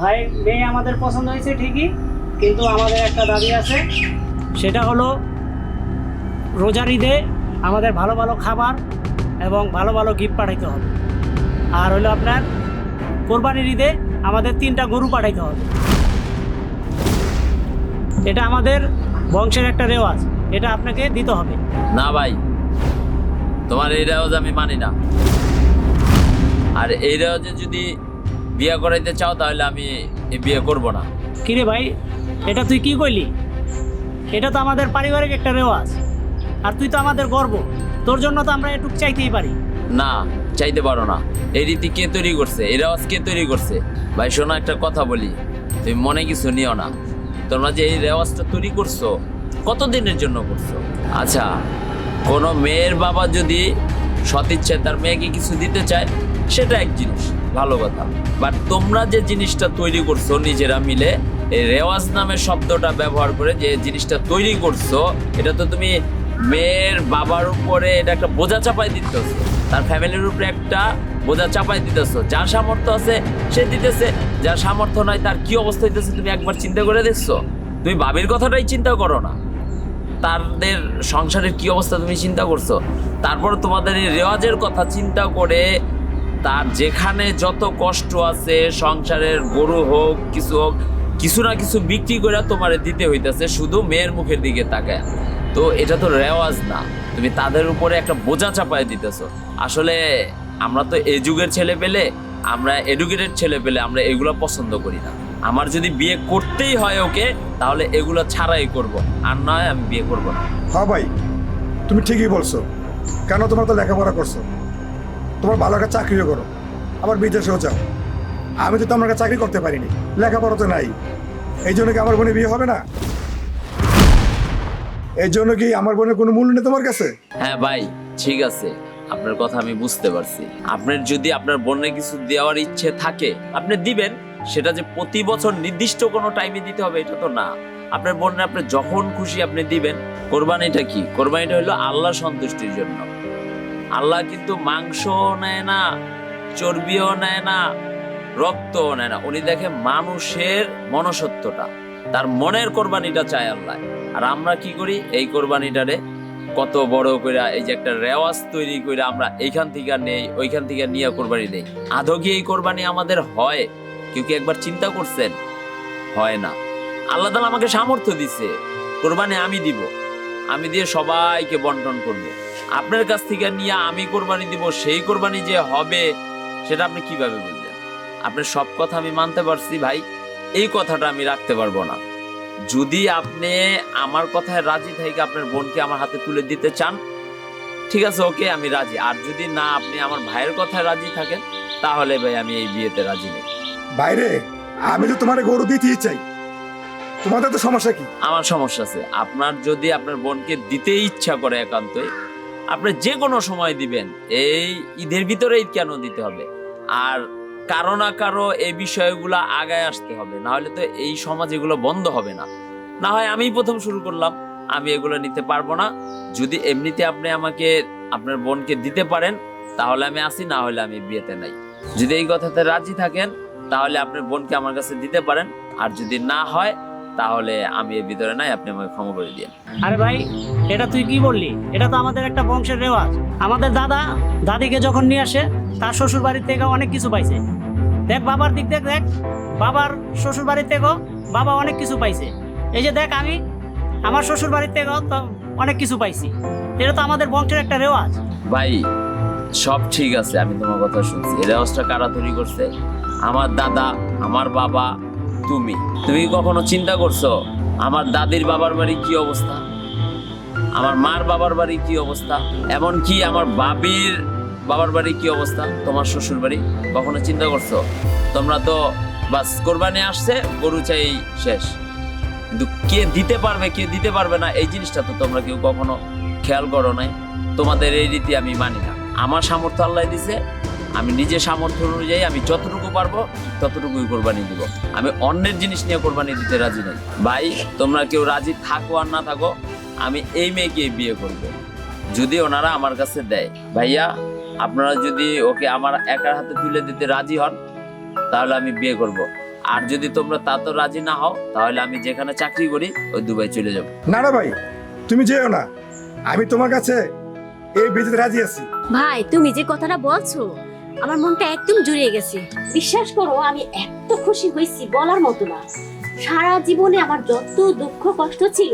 ভাই মেয়ে আমাদের পছন্দ হয়েছে ঠিকই, কিন্তু আমাদের একটা দাবি আছে, সেটা হলো রোজার ঈদে আমাদের ভালো ভালো খাবার এবং ভালো ভালো গিফট পাঠাইতে হবে। আর হলো আপনার কোরবানির ঈদে আমাদের 3টা গরু পাঠাইতে হবে। এটা আমাদের বংশের একটা রেওয়াজ, এটা আপনাকে দিতে হবে। না ভাই, তোমার এই রেওয়াজ আমি মানি না। আর এই রেওয়াজে যদি বিয়ে করাইতে চাও তাহলে আমি এই বিয়ে করব না। কিরে ভাই, এটা তুই কি কইলি? এটা তো আমাদের পারিবারিক একটা রেওয়াজ, আর তুই তো আমাদের গর্ব। তোর জন্য তো আমরা একটু চাইতেই পারি। না, চাইতে পারো না। এই রীতি কে তৈরি করছে, এই রেওয়াজ কে তৈরি করছে? ভাই শোনো, একটা কথা বলি, তুমি মনে কিছু নিও না। তোমরা যে এই রেওয়াজটা তৈরি করছো, কতদিনের জন্য করছো? আচ্ছা, কোনো মেয়ের বাবা যদি সদিচ্ছায় তার মেয়েকে কিছু দিতে চায়, সেটা এক জিনিস, ভালো কথা। বাট তোমরা যে জিনিসটা তৈরি করছো নিজেরা মিলে, এই রেওয়াজ নামের শব্দটা ব্যবহার করে যে জিনিসটা তৈরি করছো, এটা তো তুমি মেয়ের বাবার উপরে এটা একটা বোঝা চাপাই দিতেছো, তার ফ্যামিলির উপরে একটা বোঝা চাপাই দিতেছো। যার সামর্থ্য আছে সে দিতেছে, যার সামর্থ্য নয় তার কি অবস্থা হইতেছে তুমি একবার চিন্তা করে দেখছো? তুমি বাবির কথাটাই চিন্তা করো না, তাদের সংসারের কি অবস্থা তুমি চিন্তা করছো? তারপর তোমাদের এই রেওয়াজের কথা চিন্তা করে তার যেখানে যত কষ্ট আছে সংসারের, গরু হোক কিছু হোক, কিছু না কিছু বিক্রি করে তোমারে দিতে হইতেছে শুধু মেয়ের মুখের দিকে তাকায়। তো এটা তো রেওয়াজ না, তুমি তাদের উপরে একটা বোঝা চাপায় দিতেছো। আসলে আমরা তো এই যুগের ছেলে পেলে, আমরা এডুকেটেড ছেলে পেলে, আমরা এগুলো পছন্দ করি না। আমার যদি বিয়ে করতেই হয় ওকে, তাহলে এগুলো ছাড়াই করব, আর নয় আমি বিয়ে করব না। হ্যাঁ ভাই, তুমি ঠিকই বলছো। কেন, তোমরা তো লেখাপড়া করছো, তোমার ভালো একটা চাকরিও করো, আবার বিদেশেও যাও। আমি তো তোমার চাকরি করতে পারিনি, লেখাপড়া তো নাই। এই জন্য কি আমার বোনের বিয়ে হবে না? এই জন্য কি আমার বোনের কোনো মূল্য নেই তোমার কাছে? হ্যাঁ ভাই, ঠিক আছে, আপনার কথা আমি বুঝতে পারছি। আপনার যদি আপনার বোনের কিছু দেওয়ার ইচ্ছে থাকে আপনি দিবেন, সেটা যে প্রতি বছর নির্দিষ্ট কোনো টাইমে দিতে হবে এটা তো না। আপনার বোনের আপনি যখন খুশি আপনি দিবেন। কোরবানিটা কি? কোরবানিটা হলো আল্লাহ সন্তুষ্টির জন্য। আল্লাহ কিন্তু মাংস নেয় না, চর্বিও নেয় না, রক্তও নেয় না। উনি দেখে মানুষের মনসত্বটা, তার মনের কোরবানিটা চায় আল্লাহ। আর আমরা কি করি? এই কোরবানিটারে কত বড় করে, এই যে একটা রেওয়াজ তৈরি করে আমরা এইখান থেকে নেই, ওইখান থেকে নিয়ে কোরবানি নেই। আদৌ কি এই কোরবানি আমাদের হয়? কেউ কি একবার চিন্তা করছেন? হয় না। আল্লাহ তাআলা আমাকে সামর্থ্য দিছে, কোরবানি আমি দিব, আমি দিয়ে সবাইকে বন্টন করব। আপনার কাছ থেকে নিয়ে আমি কোরবানি দিব, সেই কোরবানি যে হবে সেটা আপনি কিভাবে বুঝলেন? আপনার সব কথা আমি মানতে পারছি ভাই, এই কথাটা আমি রাখতে পারবো না। যদি আপনি আমার কথায় রাজি থেকে আপনার বোনকে আমার হাতে তুলে দিতে চান, ঠিক আছে, ওকে, আমি রাজি। আর যদি না, আপনি আমার ভাইয়ের কথায় রাজি থাকেন, তাহলে ভাই আমি এই বিয়েতে রাজি নেই। বাইরে আমি তো তোমার গরু দিতেই চাই, তোমাদের তো সমস্যা কি? আমার সমস্যা আছে। আপনার যদি আপনার বোনকে দিতে ইচ্ছা করে একান্তই, আপনি যে কোনো সময় দিবেন, এই ঈদের ভিতরে ঈদ কেন দিতে হবে? আর কারো না কারো এই বিষয়গুলো আগায় আসতে হবে, না হলে তো এই সমাজ এগুলো বন্ধ হবে না। না হয় আমি প্রথম শুরু করলাম, আমি এগুলো নিতে পারবো না। যদি এমনিতে আপনি আমাকে আপনার বোনকে দিতে পারেন তাহলে আমি আসি, না হলে আমি বিয়েতে নাই। যদি এই কথাতে রাজি থাকেন তাহলে আপনার বোনকে আমার কাছে দিতে পারেন, আর যদি না হয় তাহলে আমি এর ভিতরে নাই, আপনি আমাকে ক্ষমা করে দিন। আরে ভাই, এটা তুই কি বললি? এটা তো আমাদের একটা বংশের রেওয়াজ। আমাদের দাদা দাদিকে যখন নিয়ে আসে, তার শ্বশুর বাড়ির থেকে অনেক কিছু পাইছে। দেখ বাবার দিক দেখ, দেখ বাবার শ্বশুর বাড়ির থেকেও বাবা অনেক কিছু পাইছে। এই যে দেখ, আমি আমার শ্বশুর বাড়ির থেকেও তো অনেক কিছু পাইছি। এটা তো আমাদের বংশের একটা রেওয়াজ। ভাই সব ঠিক আছে, আমি তোমার কথা শুনছি। এই রেওয়াজটা কারা তৈরি করছে? আমার দাদা, আমার বাবা, তুমি। তুমি কি কখনো চিন্তা করছো আমার দাদির বাবার বাড়ি কি অবস্থা, আমার মার বাবার বাড়ি কি অবস্থা, এমন কি আমার বাবির বাবার বাড়ি কি অবস্থা, তোমার শ্বশুর বাড়ি? কখনো চিন্তা করছো? তোমরা তো বাস কোরবানি আসছে, গরু চাই, শেষ। কিন্তু কে দিতে পারবে কে দিতে পারবে না এই জিনিসটা তো তোমরা কেউ কখনো খেয়াল করো নাই। তোমাদের এই রীতি আমি মানি না। আমার সামর্থ্য আল্লাহ দিছে, আমি নিজের সামর্থ্য অনুযায়ী আমি যতটুকু পারবো ততটুকুই কোরবানি দিব। আমি অন্যের জিনিস নিয়ে কোরবানি দিতে রাজি নই। ভাই তোমরা কেউ রাজি থাকো আর না থাকো, আমি এই মেয়েকে বিয়ে করব যদি ওনারা আমার কাছে দেয়। ভাইয়া আপনারা যদি ওকে আমার একার হাতে তুলে দিতে রাজি হন তাহলে আমি বিয়ে করব। আর যদি তোমরা তা তো রাজি না হও তাহলে আমি যেখানে চাকরি করি ওই দুবাই চলে যাব। না না ভাই, তুমি যেও না, আমি তোমার কাছে এই বিয়েতে রাজি আছি। ভাই তুমি যে কথাটা বলছো আমার মনটা একদম জুড়িয়ে গেছে। বিশ্বাস করো আমি এত খুশি হয়েছি বলার মতো না। সারা জীবনে আমার যত দুঃখ কষ্ট ছিল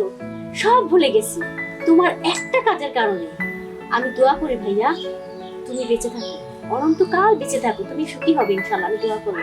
সব ভুলে গেছি তোমার একটা কাজের কারণে। আমি দোয়া করি ভাইয়া তুমি বেঁচে থাকো, অনন্তকাল বেঁচে থাকো, তুমি সুখী হবে ইনশাআল্লাহ, আমি দোয়া করি।